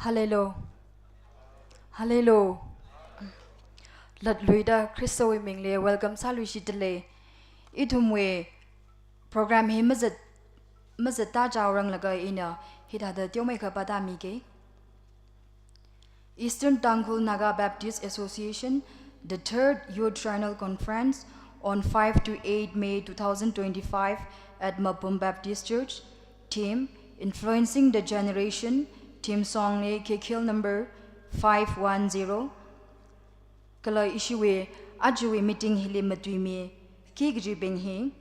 Hallelujah. Hallelujah. Lat luida Christo mingle welcome salu shitale. Itumwe program he mazat ta jawrang laga ina hita da tyo mai ka pada mi ke. Eastern Tangkul Naga Baptist Association, the third Youth Triennial Conference on 5 to 8 May 2025 at Mapum Baptist Church. Theme, Influencing the Generation. Theme song ne Kekil number 510. Kala issuwe ajuwe meeting hile matwime ki gji beng he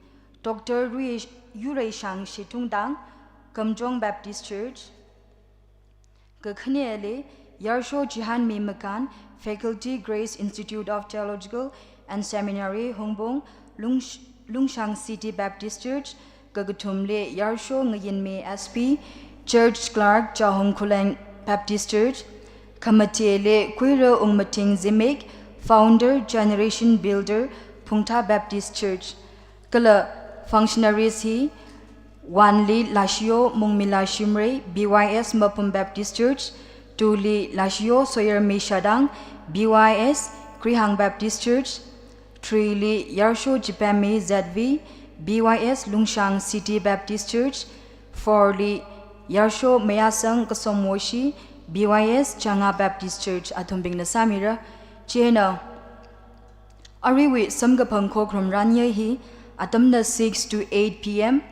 Dr. Yurei Shang Shitungdang Kamjong Baptist Church. Kakhneele Yarsho Jihan Memakan Faculty Grace Institute of Theological and Seminary Hongbong Lungshang City Baptist Church Gagatumle Yarsho Ngayinme SP Church Clark Jahong Kulang Baptist Church Kamatiele Kuira Ungmating Zimek Founder Generation Builder Pungta Baptist Church Kala Functionaries he Wanli Lashio Mungmila Shimre BYS Mapum Baptist Church Tuli Lashio Soyer Meshadang BYS Krihang Baptist Church Trili Yarsho Jipame ZV BYS Lungshang City Baptist Church Forli Yarsho Mayasang Kasomoshi BYS Changa Baptist Church Atumbing Nasamira Chena Ariwi Samgapang Kokrom Ranya hi Atamna 6 to 8 p.m.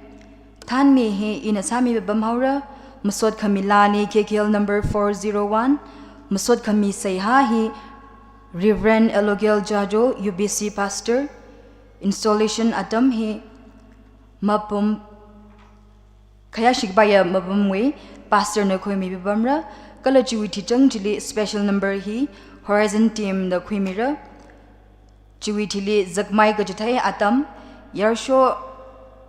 Tan me he in Asami Bamhaura Masod Kamilani KKL number 401 Masod Kami Sayhahi Reverend Elogel Jajo UBC Pastor Installation Atam he Mapum Kayashikbaya Mabumwe Pastor Nakoi Mibamra Kalajuiti Jili Special number he Horizon Team the Quimira Juitili Zakmai Gajatai Atam Yarsho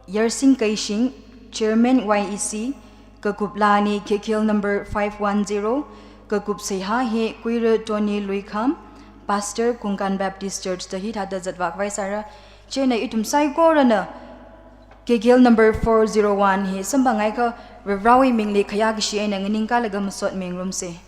Yarsing Kaishing Chairman YEC Kakuplani KKL number 510 Kakup Seha He Quira Tony Luikam Pastor Kunkan Baptist Church the Hit had the Zatvak Vaisara Chena Itum Sai Gorana KKL number 401 He Sambangaika Revrawi Mingli Kayagishi and Ninka Lagamasot Ming Room Se.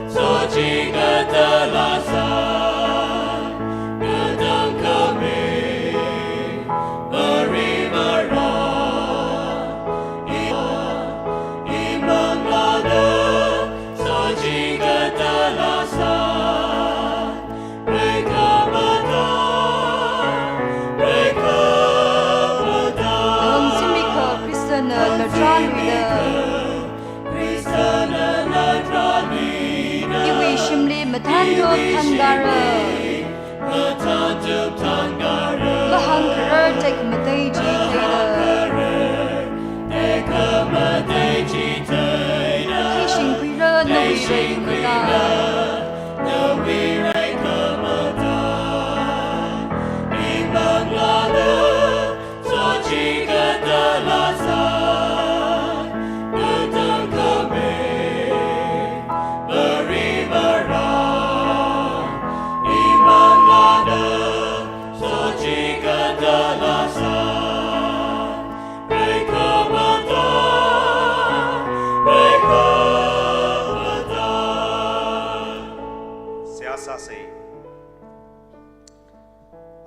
So la tran wi de iwi shimli matan to thangara mahang kharar tek matai ji thaida kishing kwira no wi rei mata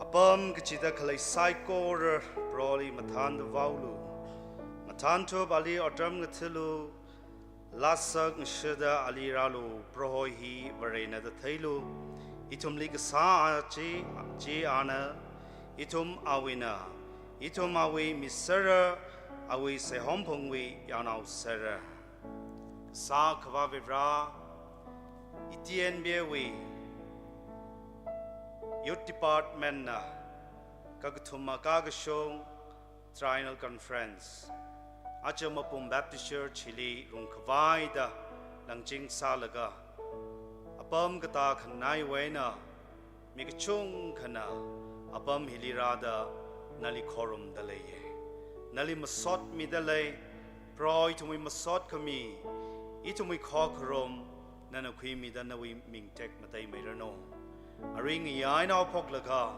Apam kecida kalai psychor broli matan the vaulu matan to bali odam ngatilu lasak nshida ali ralu prohohi varena the thailu itum lig sa ji ana itum awina itum awi misera awi se hompongwi yanau sera sa khwa vivra itien bewi Youth Department na kagthuma kagashong Triennial Conference Achamapum Baptist Church Hili Rungkawai da Langjing Salaga Apam kata khanai waina Mikachung khana Apam Hilirada Nali Khorum dalaye Nali Masot mi dalay Proi tumi Masot kami Itumi Khokrom Nanakwi mi danawi Mingtek Matay Mayrano Aring yain au poklaka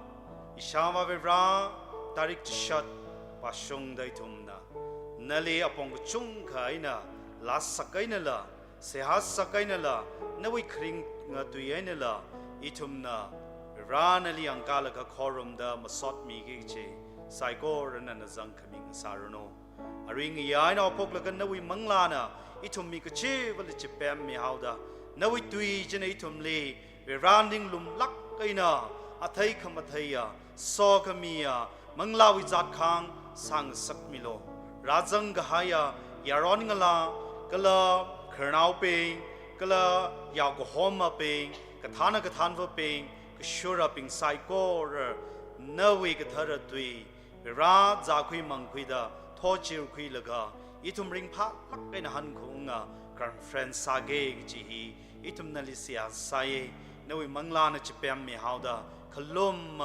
Ishama vivra tarik chat pasung daitumna Nali apong chung kaina las sakaina la sehas sakaina la nawi kring ngatuyaina la itumna vivra nali angkalaka khorum da masot mi giche saigor na nazang kaming sarano Aring yain au poklaka nawi manglana itum mi kache vali chipem mi hauda nawi tui jene itum li Veranding lum lak kaina athai khamathaiya sokamia manglawi zat khang sang sakmilo rajang gahaya yaroningala kala khernau pe kala yaw ko homa pe kathana kathanwa pe kshura ping saikor nawi kathara tui ra zakhui mangkhuida thochir khui laga itum ring pha lak kaina han khunga conference sage ji hi itum nalisia sai Nawi manglana chipem mi hauda kalum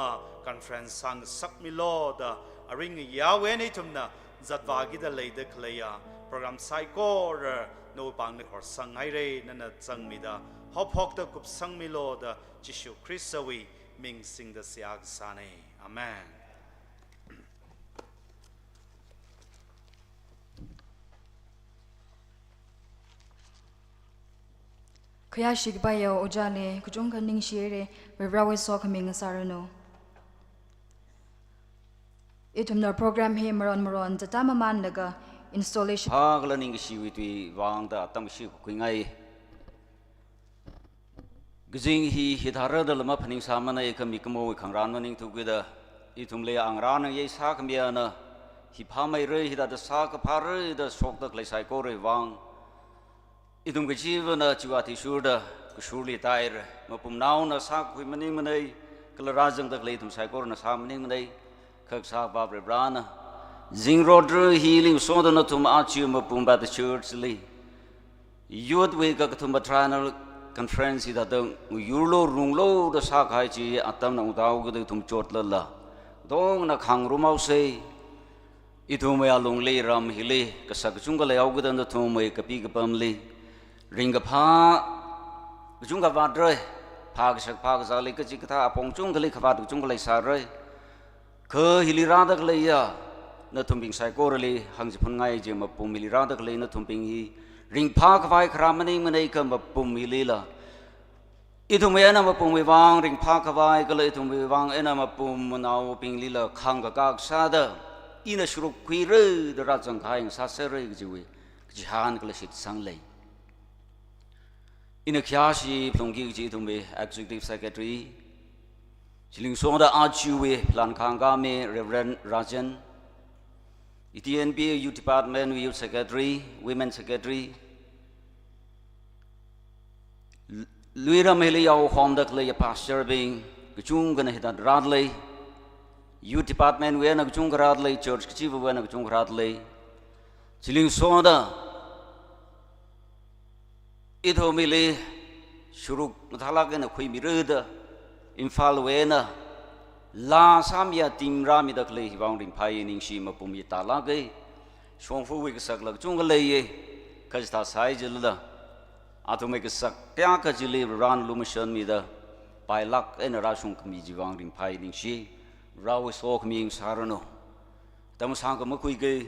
conference sang sakmi loda aring yawe ni tumna zatwagi da leida klaya program saikor no bang ni khor sangai re nana changmi da hop hok da kup sangmi loda Jishu Christawi ming sing da siag sane amen Kaya shigbayo ojale kujong kaning shire vivrawe so kaming sarano itumna program he maron tatama man laga installation ha glaning shiwi tui wang da tam shi ku ngai gijing hi hithara da lama phaning samana ekami kamo khangran maning tu gida itumle angran ye sa khamya na hi phamai re hi da sa ka phar da sok da klai sai ko re wang Itum kecivana ciwati surda kusurli tair mapum nau na sak kui maning manai kelarajang tak leitum saikor na sa maning manai kak sa babre brana zing rodru healing soda na tum achiu mapum bat the church li youth we ka tum triennial conference da dang yurlo runglo da sa khai chi atam na udau ga tum chot la dong na khang rumau se itum ya long le ram hile ka sak chung ga le au ga da tum mai ka pi ga pam li Ringa pa Jungga vadre Pag sak pag zali ka jikata apong chung kali khavat chung kali sarai Ke hilirada kali ya Na tumping sai korali hang jipun ngai je mapum hilirada kali na tumping hi Ring pa kawai kramani manai ka mapum hilila Itu me ana mapum wang ring pa kawai kali itu me wang ana mapum nau ping lila khang ka kak sada Ina shuruk kuire da rajang khaing sa serai jiwi jihan kali sit sang lei In a Kyashi Plungi Jitumbe, Executive Secretary, Chiling Soda Achuwe, Plan Kangame, Reverend Rajan, TNB Youth Department, Youth Secretary, Women Secretary. Luira Meli Yao Hom Dak Lay Pastor Bing, Gachung Gana Hitat Radley, Youth Department, Wena Gachung Radley, Church Kichiva Wena Gachung Radley, Chiling Soda, Ito Mili, Shuruk Natalagan, a Quimi Ruda, Infal Wena, La Samia Tim Rami the Clay, bounding pioneering Shima Pumi Talage, Shonfu Wiksakla Jungalay, Kajta Saijilla, Atomake Sakaka Jili, Ran Lumission Mida, by luck and a Rashun Kamiji bounding pioneering she, Rawi Sok meing Sarano. Tamasanga Mukuige,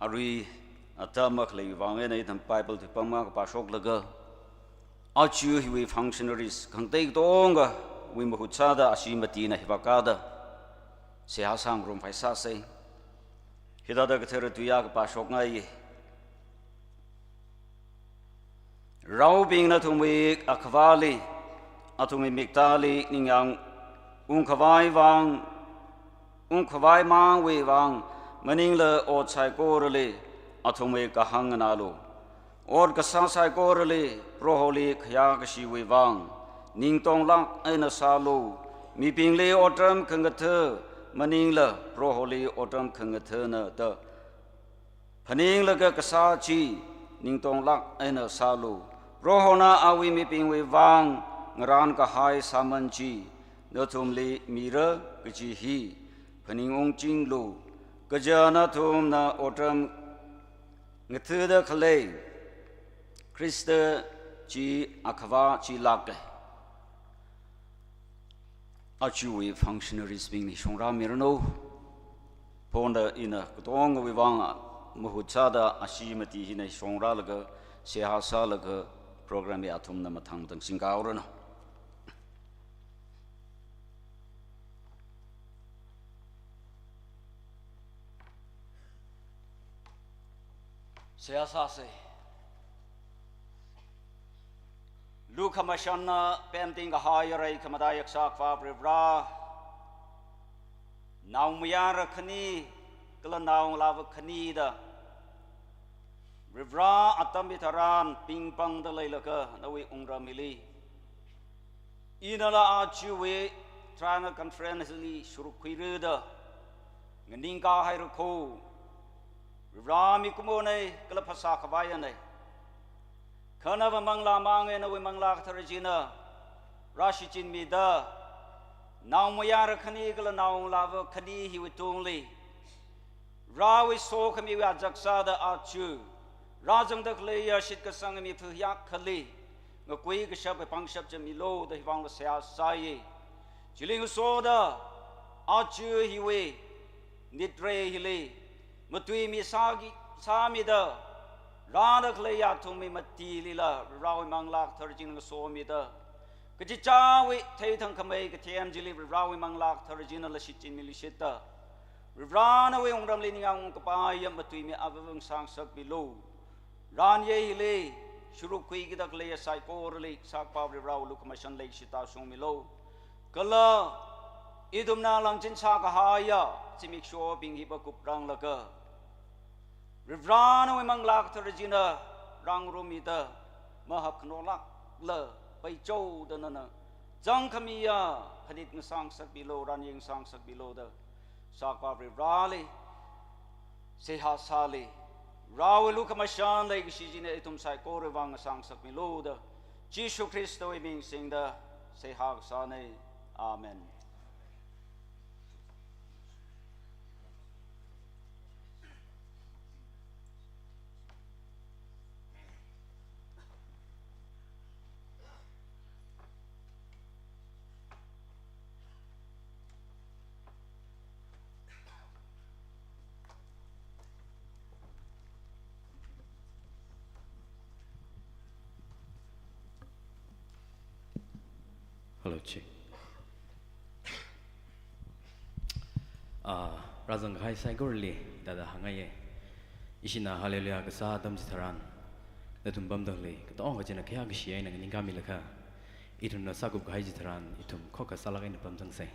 Ari, Atamakli, Vanganate and Bible to Pamak Pashok Laga. Achu Hiwi functionaries can take Donga. Wimahutsada Ashimatina Hivakada, Sehasang Rum Faisase, Hidada Kateratuyak Pashoknai, Rao being Natumik Akavali, Atumi Miktali, Ningang, Unkavai Wang, Unkavai Mang Wang, Maningla or Tsaigorali, Atumik Kahanganalo, or Kasasai Gorali, Proholi Kayakashi Wang. Ning tong lak ay nasalo, mi pingle otam kangathe, maningla proholi otam kangathe na ta. Paningla ka kasachi, ning tong lak ay nasalo, prohona awi mi pingwe wang, ngaran ka hai samanchi, natumli mira kajihi, paning ong jinglo, kajana tum na otam ngathe da kale, Krista chi akava chi lak. Achu functionaries being the Shongra Mirano, Ponda in a Kutong Vivanga, Muhutsada, Ashimati in a Shonralaga, Sehasalaga, program Atum Namatang and Singaurano. Sehasase Luka Mashana, painting a higher Kamadayak Sakfa Brivra Naumyara Kani, Glanau Lava Kanida Brivra Atamitaran, Ping Pang the Lailaka, Nawi Ungra Mili Inala Achuwe, Trana Conference Shurukwirida, Ganinga Hairoko, Brivra Mikumone, Galapasakavayane. Kanava Mangla Mang and Awi Mangla Tarajina, Rashichin Mida, now Moyara Kanigala, now Lava Kani, he would only Rawi Sokami Ajaksada Archu, Rajam the Klaya Shitkasangami Puyak Kali, Makwig Shap a Pangshap Jamilo, the Hivanga Sea Sai, Chiling Soda, Archu Hiwe, Nitre Hili, Matui Misagi, Samida. Rana Klaya to me Matilila, Rawi Manglak, Turgin Somida. Kajichawi, Tatan Kamake, Tiamjili, Rawi Manglak, Turgina Lashitin Milishita. Rana away on Ramlining Kapayam between me Avang Sangsak below. Ran ye lay, Shuruki the Glaya Saipor Lake, Sakpa Rau Lukamashan Lake Shita Somilo. Kala Idumna Langjin Sakahaya, Simik Shaw being Hibakuprang Laga. Rivrana among Lak Regina, Rang Rumita, Mahak Nolak, Le, by Joe the Nana, Zankamia, Hadit Sangsak below, running Sangsak below the Sakpa Rivrali, Seha Sali, Rawi Lukamashan, like Shijina Etum Saiko, Rivang Sangsak below the Jishu Christo, being sing the Seha Sane, Amen. Hello, Chick. Razang Hai Saigorli, Dada Hangaye, Ishina Hallelujah, Gasa, Damsitaran, the Tumbam Dali, Tonga Jenaka Shian and Ningamilaka, Itun Sakub Haijitaran, Itum Coca Salag in the Pamsang say.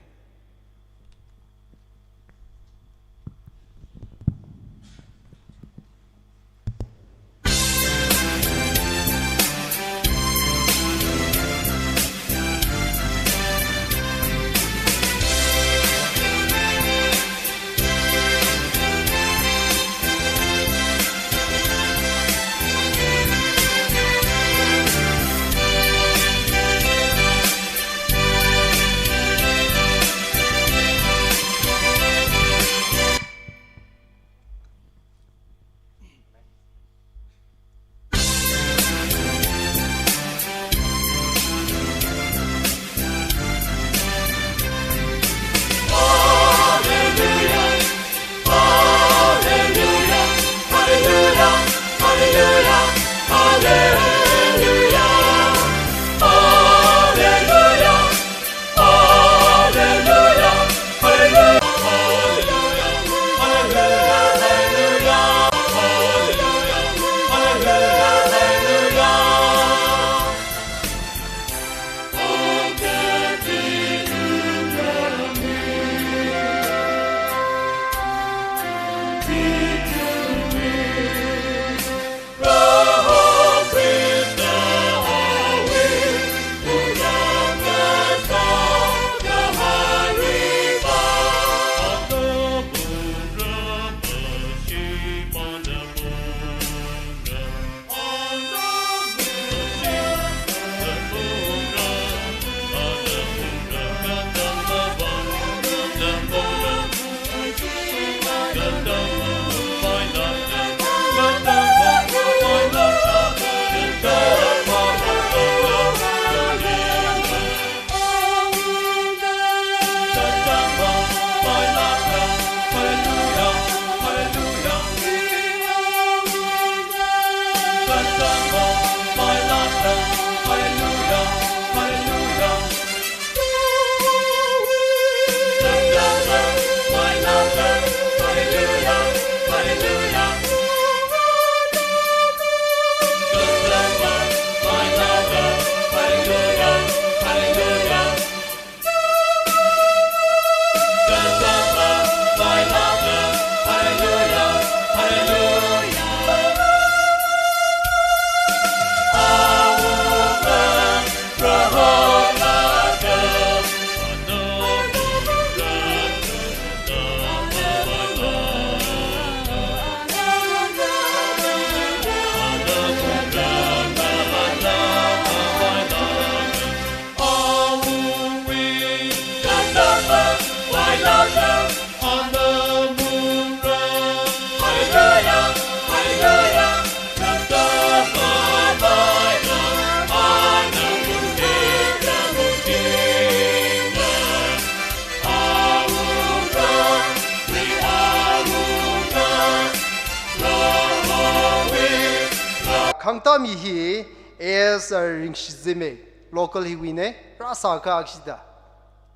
khangta mi hi as ring shizime local hi wine rasa ka akshida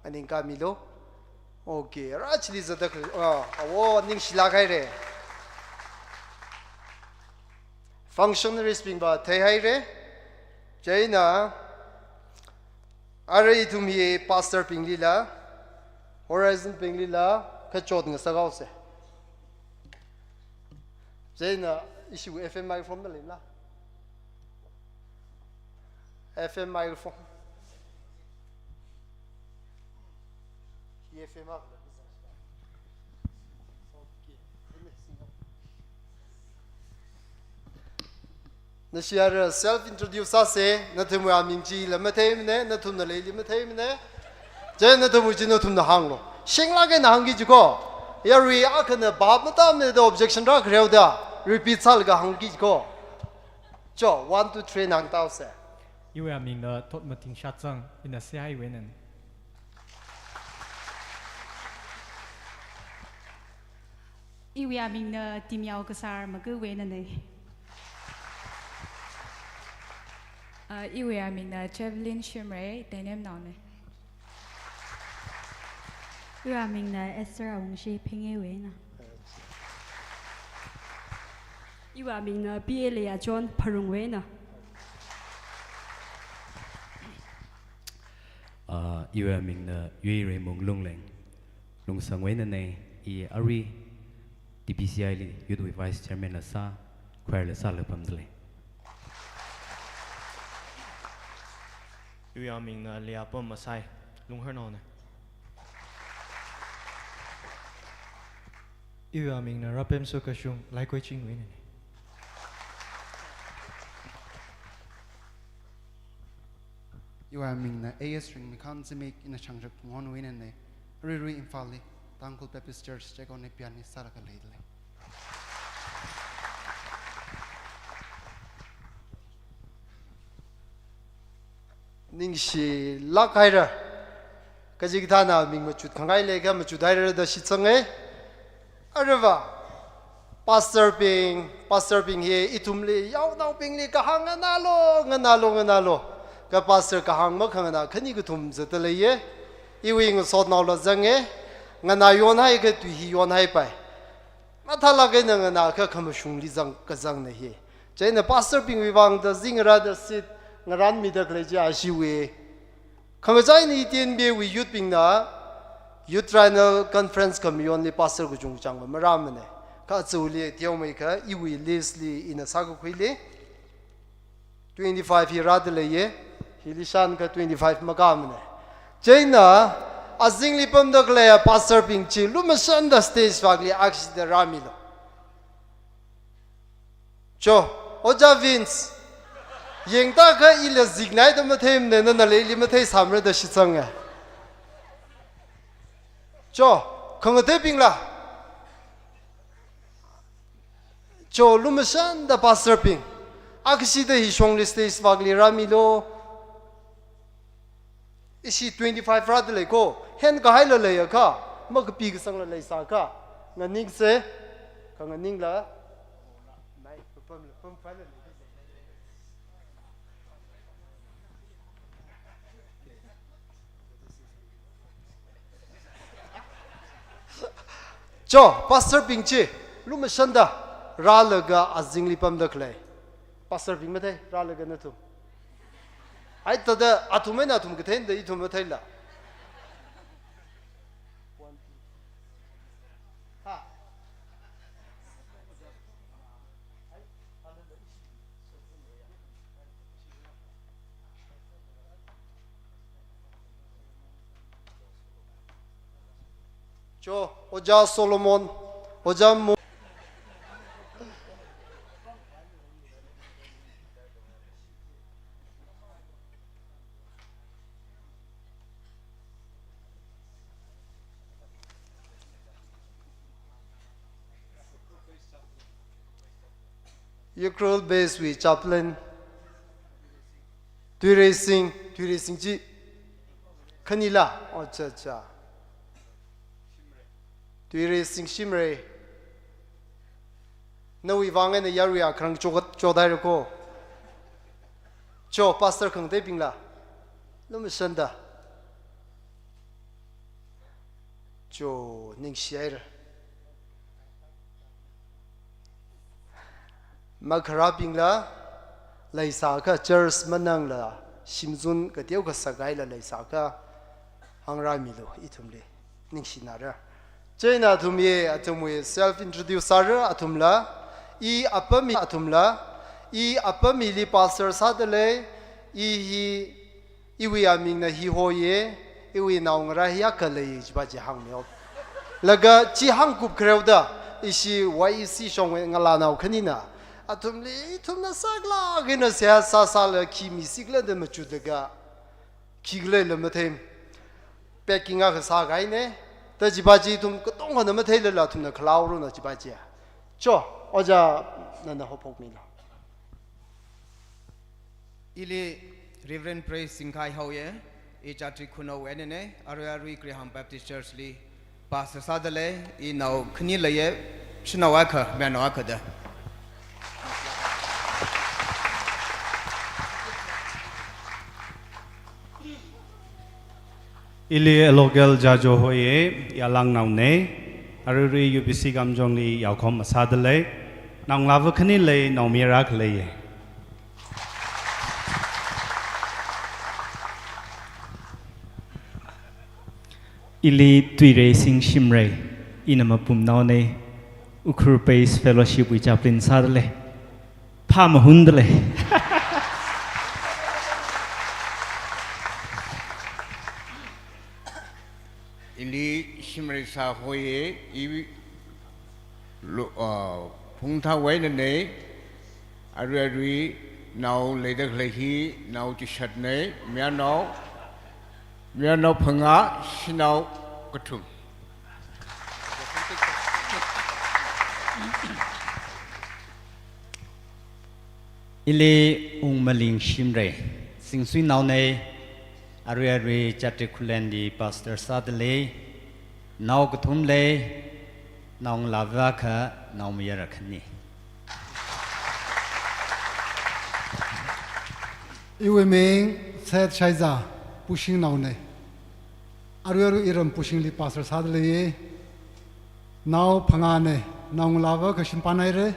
aning ka milo okay rachli zadak awo ning shila kai re functionaries ping ba thai hai re jaina are itumi pastor ping lila horizon ping lila khachot ng sagaw se jaina issue FM microphone le la FM microphone FM Nashia self introduce us Natumu Aminji, Lamatamine, Natum the lady Matamine, Janatumu tum the Hanglo. Shing like an hangi to go. Yari Akana Babmatam, the objection rock Reuda, repeat Salga Hangi go. Joe, 1 to 3 Nang Tao say. You are mean the Tot Mating Shatsang in the CI Winen. You are mean the Timyao Kasar Magu Winen. Iwi amin Javelin Shimre, Denim None. You are mean Esther Awungshi Pingy Win. You are mean Bielia John Parungwena. You are mean Yuri Mung Lungling. Lung Sangwene, E. Ari, DPCI, Youth Vice Chairman Asa, Querle Salapamdle. You are mean Leapom Masai, Lunghernon. You are mean Rapem Sokashung, like Waching Win. You are mean AS string Mikan make in a chunk of one win and a Riri in Fali, Uncle Baptist Church, check on a piano, Saraka lately. Ningshi Lakaira Kajikana being Machut Kangai Lega, Machudaira the Shitsange Areva Pastor being here, Itumli, Yao now being Kahanga Nalo, Pastor Kahang Makana, Kanigutum Zetalaye, Ewing Sot Nala Zange, Nanayon Haika to Hion Haipai. Matalagan and Aka Kamashung Lizang Kazang here. Jane the pastor being Vivang the Zingara the sit. Ngaran mi da kleja shiwe khangzai ni tin be wi youth ping na youth trial conference community pastor gu jung chang ma ram ne ka chuli tiao mai ka I wi leslie in a sagu khile 25 year ad le ye hilishan ka 25 magam ne jaina azingli pam da kle pastor ping chi lumasan da stage fagli aksh da ramilo cho oja Vince Ying ta ka ila zignai da mathem ne na le li mathai samre da shitsang cho khang te ping la cho lumasan da pastor ping akshi da hi shong le stage wagli ramilo isi 25 rad le ko hen ka hai le ya ka ma ka pi ka sang le sa ka nganing se ka nganing la mai pam fa le Cho pastor ping chi luma shanda ralaga azingli pam da klai pastor ping mate ralaga na tu ai ta da atumena atum ke then da I thum thai la Cho Oja Solomon Oja Mo Ukraine based with chaplain Tui Singh ji Kanila acha acha Tui Singh Shimre No Ivang and the Yaria Krang Chodai ko cho pastor khang te pingla lum sanda cho ning share makhara pingla laisa ka church manang la simjun ka teu ka sagai la laisa ka hangra milo ithumle ning sinara chena thumye atumwe self introduce ara atumla I apami atumla I apami li pastor sadale iwi aming na hi hoye iwi naungra hiya kale jba ji hangmyo laga chi hangkup kreuda isi YEC shongwe ngala naw khanina atumli thumna sagla gena sia sa sal kimi sigla de machudaga kigle le mathem packing a sa gai ne ta jba ji tum tong ha na mathai la thumna khlawru na jba ji cho oja nana hopok mila Ili Reverend Praise Singkai Hoye, Echatri Kuno Wenene, Ariari Graham Baptist Church Li, Pastor Sadale, I now Knilaye, Shinawaka, Manoakada. Ili Elogel Jajo Hoye, Yalang Naune, Aruri UBC Gamjongli Yakom Sadale, Nang Lava Knile, no miracle. Ili Tui Racing Shimray, Inamapum Naune, Ukur Base Fellowship with Chaplain Sadale, Pamahundale. Ili Shimray Sa Hoye, Iwi Pungta Wenene, Ariari, now later Lehi, now Tishatne, Miano Panga, Shinau Katum. Ili Maling Shimre, Sing Sui Naune, Ariari Jatikulendi, Pastor Sadale, Nau Katumle, Nong Lavaka, Nau Mirakani. Iwe Ming, Seth Shaiza, pushing Naune. Ariaru Iram pushing the Pastor Sadale, now Pangane, Nong Lava Kashimpanaire,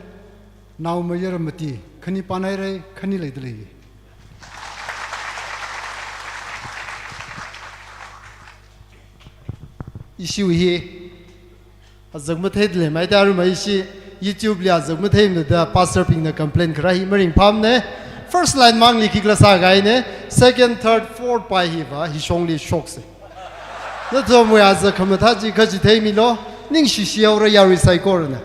now Mayaramati, Kani Panaire, Kani Ladri. Issue here. Azagmatedle, my daru maishi, YouTube lia Zagmatem, the pastor being the complaint, Krahi Maring Pamne. First line Mangli Kiklasa Gaine, second, third, fourth by Hiva, he only shocks it. The time we as a Kamataji Kajitamilo, Ningshi Shiora Yari Saikorna.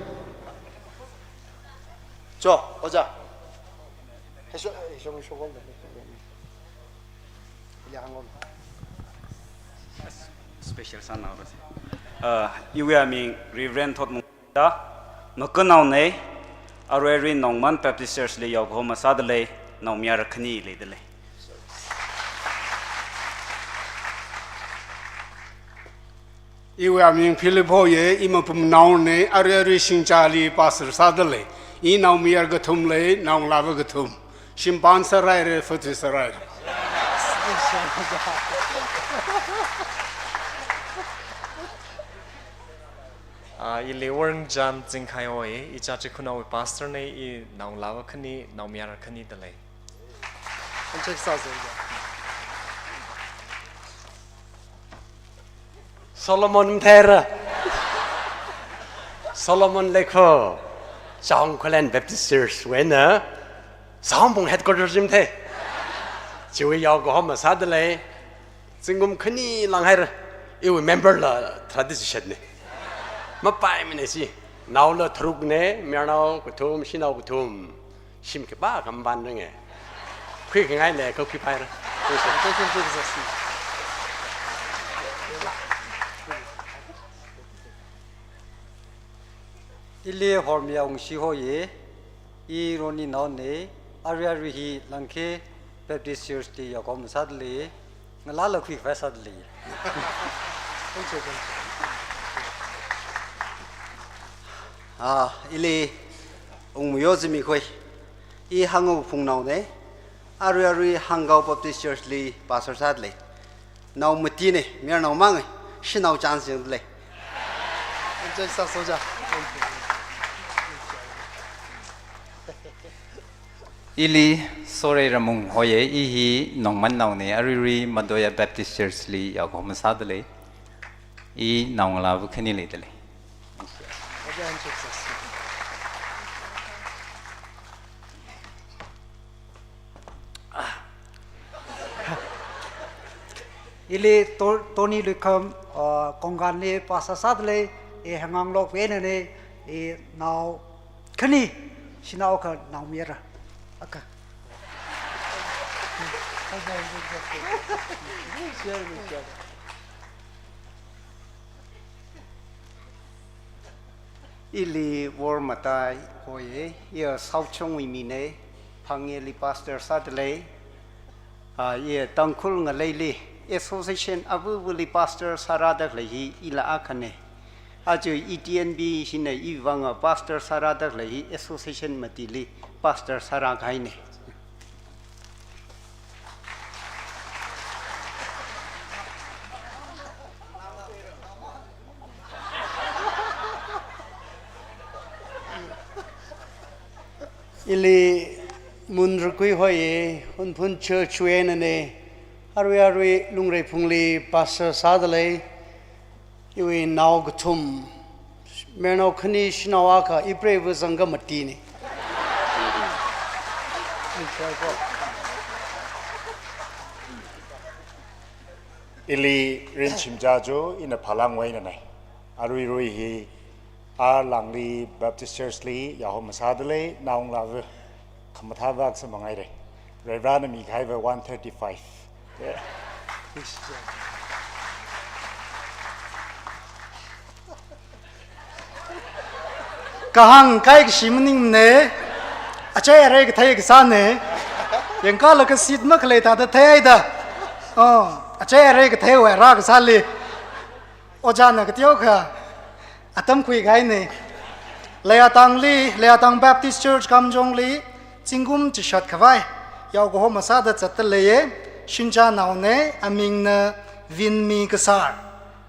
Jo, Oja. Special son of you are mean Reverend Tot Munda, Makanone, Arari Nongman Baptist Church Lay of Homa Sadale, no mere Kani Lidley. You are mean Philippoye, Imapum Naune, Arari Shinchali, Pastor Sadale, in now mere Gatumle, now Lava Gatum, Shimpan Sarai, Futusarai. Ili Warren Jam Zinkai Oye, Ichachikuno Pastor Ne, now Lava Kani, now Miara Kani delay. Solomon Terra Solomon Leko, Song Kolan Baptist Church, winner, Sambong headquarters in Te. Chewy Yokohama Sadale, Singum Kani Langhair, you remember the tradition. Mapai Minesi, now the Trugne, Mirno, Kutum, Shino Kutum, Shimkiba, come banding it. Quick and I like occupier. Ili Hormiang Shihoye, Ironi None, Ariari Lanke, Baptist Church, Yakom Sadly, Nalala Quick Vesadly. Ili Umuyozimi Koi, I Hango Pungne, Arui Hangau Baptist Church li Pastor Sadley. Now Matine, Mir no Mang, she now chance in the lay. Ili sore ramung hoye ihi nongman naune ariri Madoya Baptist Church li yakom sadle I naung la bukhani le dele. Ili Tony Lucam Kongan le Pastor Sadle e hangang lok wen ne e now khani sinau ka now mira aka Ili war matai hoye ye sauchong wi mine phange li Pastor Sadle ye tangkhul nga leili association abu li Pastor Saradak lehi ila akhane aju ETNB hine iwanga Pastor Saradak lehi association matili Pastor Saragaine Ili munrukui hoye hunpun church wenane arwi lungre phungli Pastor Sadale iwi naw guthum merno khani shinawa ka ipre wazanga mati ni Ili rinchim jajo ina phalang wai na nai arwi roi hi a langli Baptist Church li yahom sadale naung la khamatha wak sa mangai re Reverend mi khai 135 Kahang kai shimning ne acha re thai ke sane yengka la ka sit ma khle ta da thai da acha re ke thai wa ra ka sali oja na ka tyo kha atam kui gai ne Leatang Baptist Church Kamjong li Chingum chi shat khawai yaw go ma sa da chat le ye shincha naw ne aming na vin mi ka sar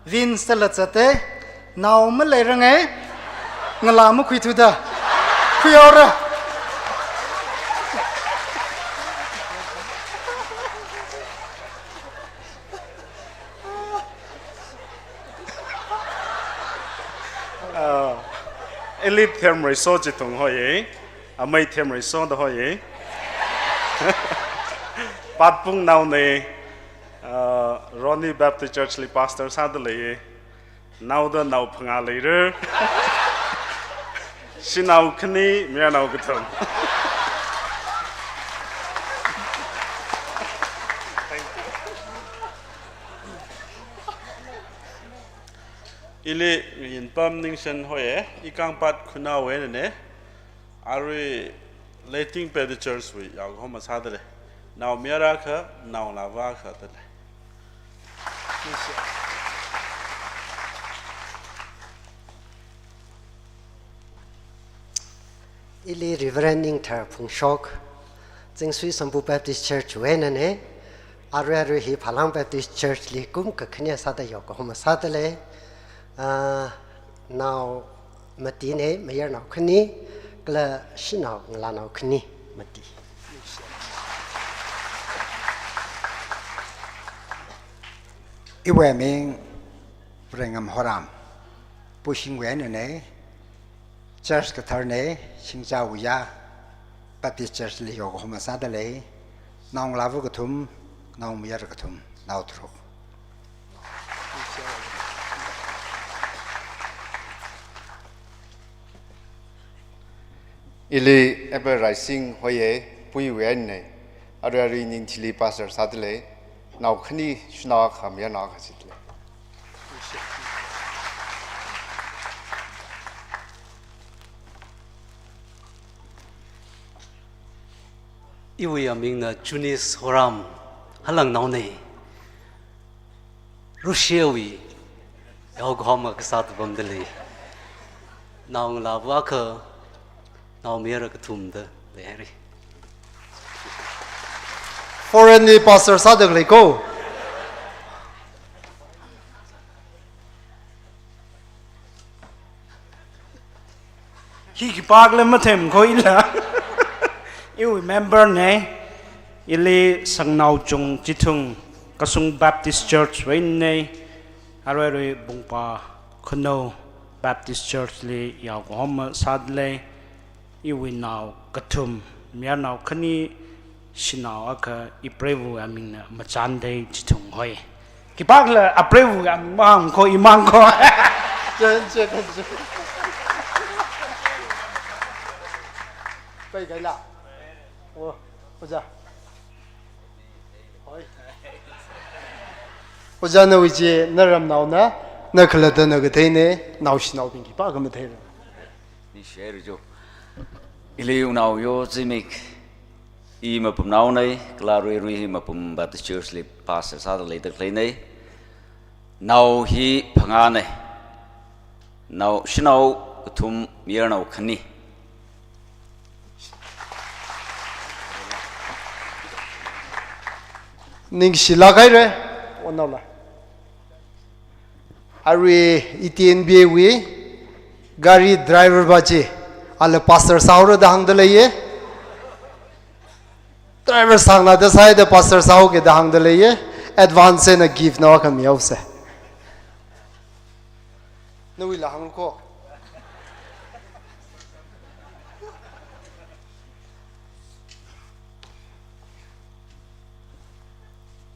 vin sala chate naw ma le range ngala ma khui thu da khuyora Elite term resort jitung hoye amai term resort da hoye patpung naw ne Ronnie Baptist Church li Pastor Sadle naw da naw phanga leire Shinaw khani mya naw guthum Ili in pam ningshan hoye ikang pat khuna we ne ari letting pe the church we yaw ho ma sadale naw mera kha naw la wa kha ta Ili Reverending Thar Phungshok Jingsui Sambu Baptist Church wenane aru hi Phalang Baptist Church li kum ka khnya sada yo ko ma sadale now matine mayer now khni kla shinaw ngla now khni mati Iwe ming brengam horam pushing wenane Church ka tharne singja uya Baptist Church li yo ko ma sadale naung lavu gathum naung mier gathum naw thro Ili ever rising hoye pui wen ne arari ning chili Pastor Sadle naw khni shna kham ya na khasit Iwi aming na Junis Horam halang naw ne Rushewi yaw ghom ka sat bam dele naw la wa kha naw mera ka thum da le ri foreign li pastor sadak le ko hi ki pak le ma them ko ila you remember ne ili sangnau chung chithung kasung Baptist Church wein ne aroi bungpa khono Baptist Church li yaw hom sadle i win now kathum mia now khani sinau aka i prevu amin machan dei chithung hoi ki pak le a prevu am mang ko imang ko chen bai kai la wo oja oja na wije naram nau na na khala da na ga thai ne nau shi nau bin ki pa ga ma thai ni share jo ili unau yo zimik I ma pum nau nei klarui rui ma pum Baptist Church li pastor sa le de klei nei nau hi phanga nei nau shinau thum mier nau khani ning shila kai re onau la ari itn be we gari driver bache ala pastor sauro da hang da le driver sang na da sai da pastor sau ke da hang da le advance na give na ka mi ause no wi la hang ko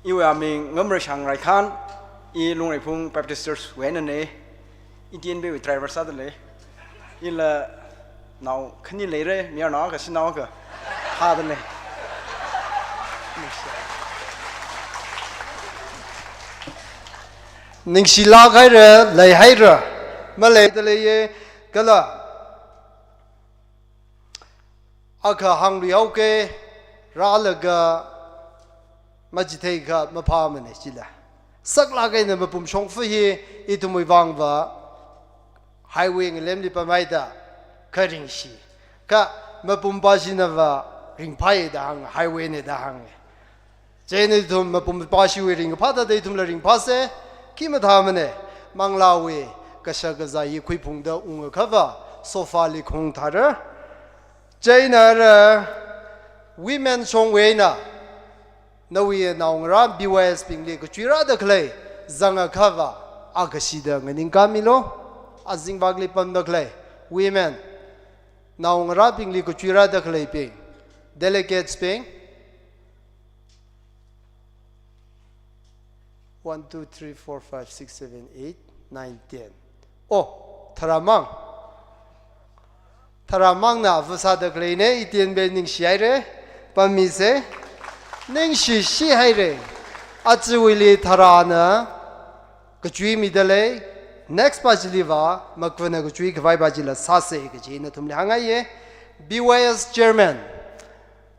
yêu mình ngâm rồi sang rai khan i lung rai phung Baptist Church wen ne i tien be driver sa le i la now khani le re mi na ka sin na ka ha le ning shila kai re lai hai ra ma le de le ka la aka hang ri au ke ra la ga ma ji thei ga ma pha ma ne chi la sak la ga ne ma pum chong fu hi I tu mui wang wa highway nge lem li pa mai da ka ring shi ka ma pum ba shi na wa ring phai da hang highway ne da hang je ne tu ma pum ba shi we ring pha da de tum la ring pha se ki ma tha ma ne mang la we ka sha ga za yi khui phung da ung kha wa sofa li khong tha ra je na ra women song we na no we now ram BYS ping le ko chira da khlai zanga khawa agashi da ngin kamilo azing bagli pam da khlai women now ra ping le ko chira da khlai ping delegates ping 1 2 3 4 5 6 7 8 9 10 oh tharamang na vusa da khlai ne itien be ning shai re pami se ning shi shi hai re azu wili tharana kachui mi dale next pajli va makwana kachui khwai bajila sa se ke ji na tumle hanga ye BYS chairman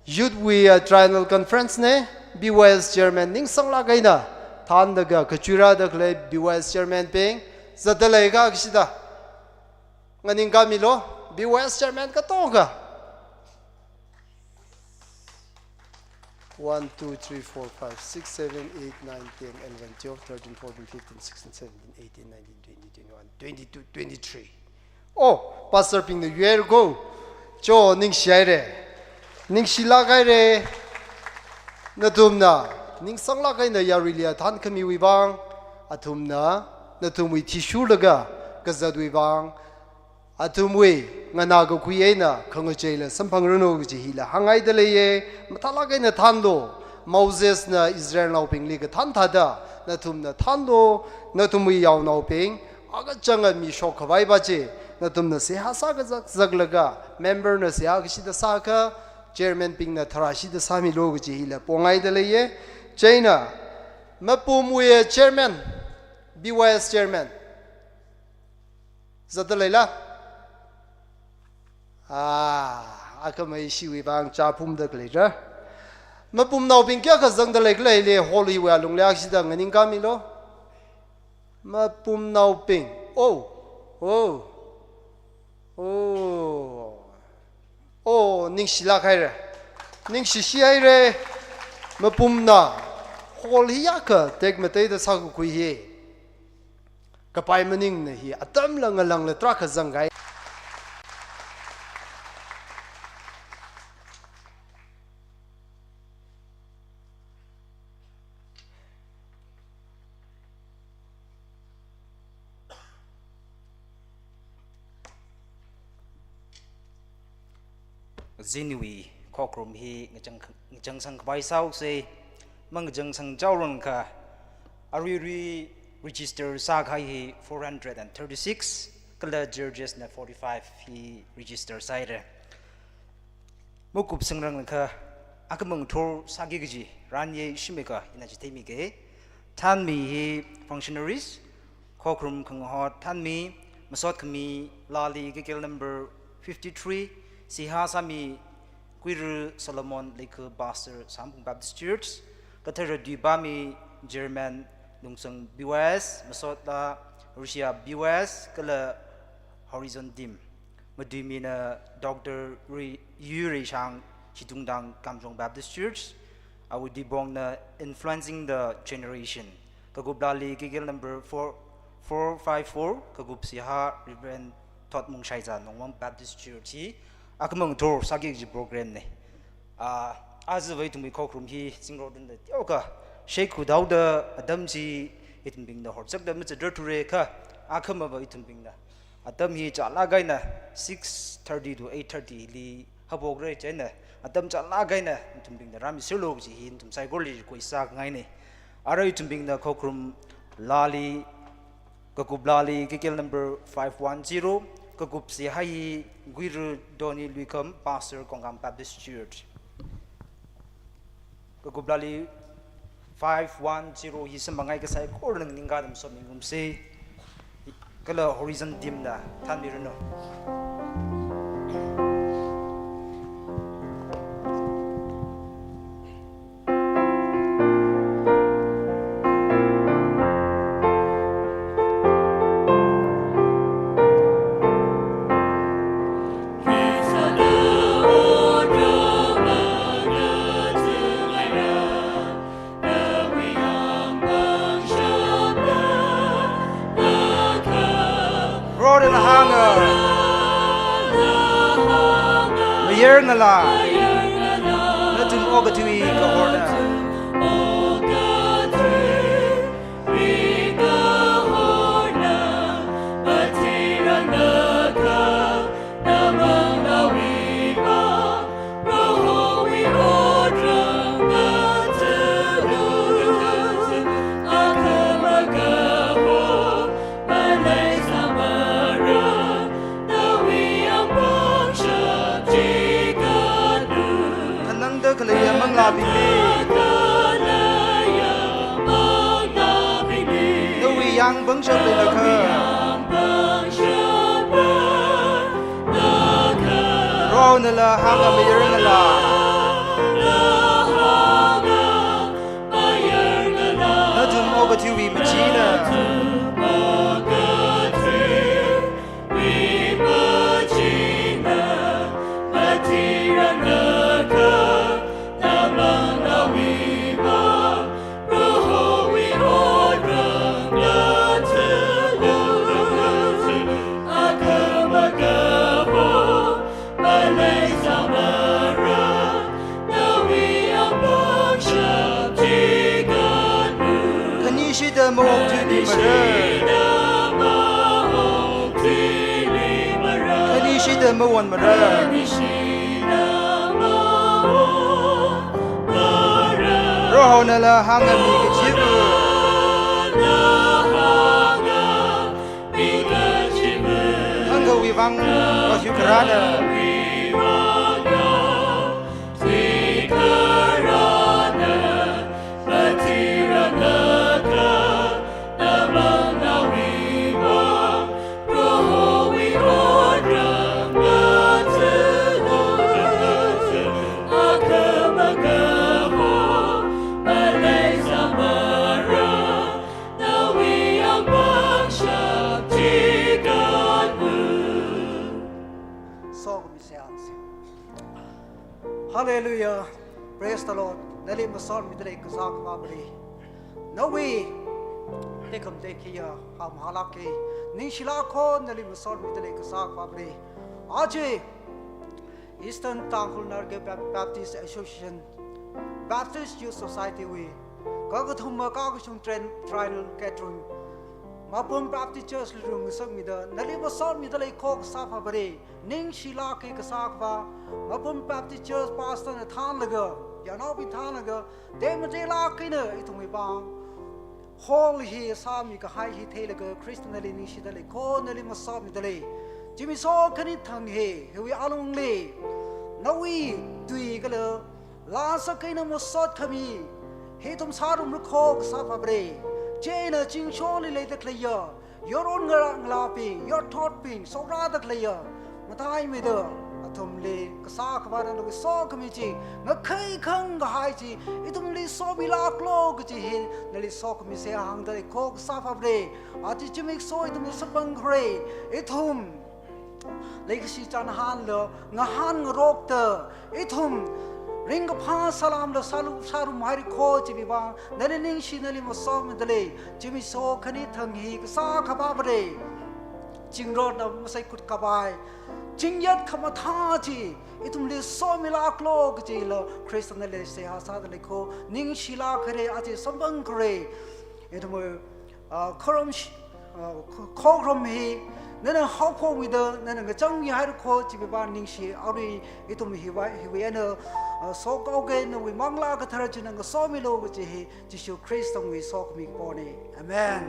youth we triennial conference ne BYS chairman ning sangla gaina than da ga kachura da kle BYS chairman ping zadale ga kishida nganing ga milo BYS chairman ka to ga 1 2 3 4 5 6 7 8 9 10 11 12 13 14 15 16 17 18 19 20 21 22 23 oh pastor ping the year go cho ning shai re ning shila gai re na tumna ning sangla gai na ya rilia than khami wi bang athumna na tumwi thishu laga kazadwi bang atumwe ngana go kuiena khangchela samphang rano ji hila hangai de leye mathala ga na thando Moses na Israel now ping li ga than thada na thum na thando na tumwi yaw now ping aga changa mi shok khawai ba che na tum na se ha sa ga zag laga member na se ha gi da sa ka chairman ping na tharashi da sami log ji hila pongai de leye China mapumwe chairman BYS chairman zadalaila akamai shiwi bang cha pum da kleja ma pum nau ping kya ka zang da lek le le holy wa lung lyak si da nganing ka mi lo ma pum nau ping oh ning shi la khai re ning shi shi ai re มาปุ่มน่ะโฮลียากะเต็กมาเตยตะสักคุยเฮกะไปมันนิ่งเนี่ยฮีอัตมลังลังเลตรักจังไงจินวีข้อกลุ่มฮีจังสังใบเศร้าเซมังจังสังเจ้ารังค่ะอารีรี register สาขาฮี436ก็เลย Georges นะ45ฮี register ใส่เลยมุกุบสังรังค่ะอาก็มึงโทรสากิกจีร้านยี่ชิมกะอินาจิเทมิเกท่านมีฮี functionaries ข้อกลุ่มของฮอดท่านมีมาสอดขมีลาลีกิเกล number 53สิหาสามีกุยร์โซโลมอนเลคบาสเตอร์สามปุ่งบัพติสต์เชิร์ชก็เธอดีบามีเยอรมันลุงสังบิวเอสมาสอดละรัสเซียบิวเอสก็เลยฮอริซอนดิมมาดูมีนะด็อกเตอร์ยูริชังชิตุงดังกำจงบัพติสต์เชิร์ชเอาดีบองนะ influencing the generation ก็กุบลาลีกิเกล number 454ก็กุบสิหาริเวนทอดมุงชัยจานงวังบัพติสต์เชิร์ชอาก็มึงโทรสักกี่จีโปรแกรมเนี่ยอาจจะไว้ถึงมีข้อกลุ่มที่สิ่งเราดูเนี่ยเดี๋ยวก็เช็คขุดเอาเดอดัมจีอิทมิงนะหอสักเดมันจะเดือดทุเรศค่ะอาก็มาไว้ถึงมิงนะดัมฮีจะลากไงนะ6:30 to 8:30ลีฮับบอกเลยใช่ไหมดัมจะลากไงนะถึงมิงนะรามิสิโลกจีหินถึงไซโคลีกุยสักไงเนี่ยอะไรถึงมิงนะข้อกลุ่มลาลีก็กุบลาลีกิเกล number 510ก็กุบเสียให้กุยร์โดนีลุยคัมพาสเตอร์ของกัมบัพติสต์เชิร์ชก็กุบลาลี510ฮิสมังไงก็ใส่โคลนึงนิงการมสมิงกุมเซก็เลยฮอริซอนดิมนะท่านมีรู้เนาะNala, natin oga tuwi ka horna. Yang bang shab le lakha Ro na la hanga me yer na la Na dum oga tu wi machina Kanishida Mawan Mara Rohonala Hangami Gajibu Hanga Wivang Wasukarana Hallelujah. Praise the Lord. นั่นเลยมาสอนมิตรเลยก็สักว่าบรินวีเด็กคำเด็กที่หามหาลักกี้นิชิลาคนนั่นเลยมาสอนมิตรเลยก็สักว่าบริอาเจ Eastern Tangkul Narge Baptist Association Baptist Youth Society we ก็กระทุ่มมาก็ช่วงtrial gathering มาปุ่ม Baptist Church เรื่องสักมิดนั่นเลยมาสอนมิตรเลยโคกสักว่าบรินิชิลาเกก็สักว่ามาปุ่ม Baptist Church Pastor เนี่ยท่านเลยก็อย่าน้อเป็นท่านเลยก็เดมันจะลากินเนี่ยไอ้ตรงนี้บ้างฮอลฮีสามีก็ให้ฮีเทเลยก็คริสต์นั่นเลยนิชิเลยโคนั่นเลยมาสอนมิตรเลยจิมิโซคณิตทังเฮเฮวิอาลงเลยนวีดุยก็เลยลาสกินมุสดขมีเฮตุมสารุมรุโคกสับเบรเจนจิงโชลิเลยตะเคลียยอรุนกระงลาปิงยอดทอดปิงสราตะเคลียมาทายไม่เด้ออตุมเลยกษาขบานันวิโซขมีจีงะเคยขังก็หายจีอิตุมเลยโซบิลากโลกจีเฮนเลยโซขมีเสียหังตะเลยโคกสับเบรอาทิจิมิกโซอิตุมสบังเกรอิตุมเลยก็สิจานฮันเลยงะฮันงะโรกเตออิทุมริงกับพาสลามเลยซาลุมาริโคจิบิบางนั่นนิงชินลิมาซอมมันเลยจิมิโซคณิทังฮีก็ซาขบาบเรจิงรอดนะไม่ใช่กุดกบายจิงยัดขมาท่าจีอิทุมเลยโซมิลากโลกจีเลยคริสต์นั่นเลยเสียหาซาดเลยโคนิงชิลาเคเรอาจิสมบังเคเรอิทุมครมโครมฮีนั่นเขาพงวิเดอนั่นก็จังมีให้ทุกคนจีบบ้านนิ่งชีเอาดีไอ้ตัวมีหิวเนอโซกเอาเกนวิมังลากระทะจีนังก็โซมิโลกจีฮิจิชูคริสต์ต้องวิโซกมีปอนี่อาเมน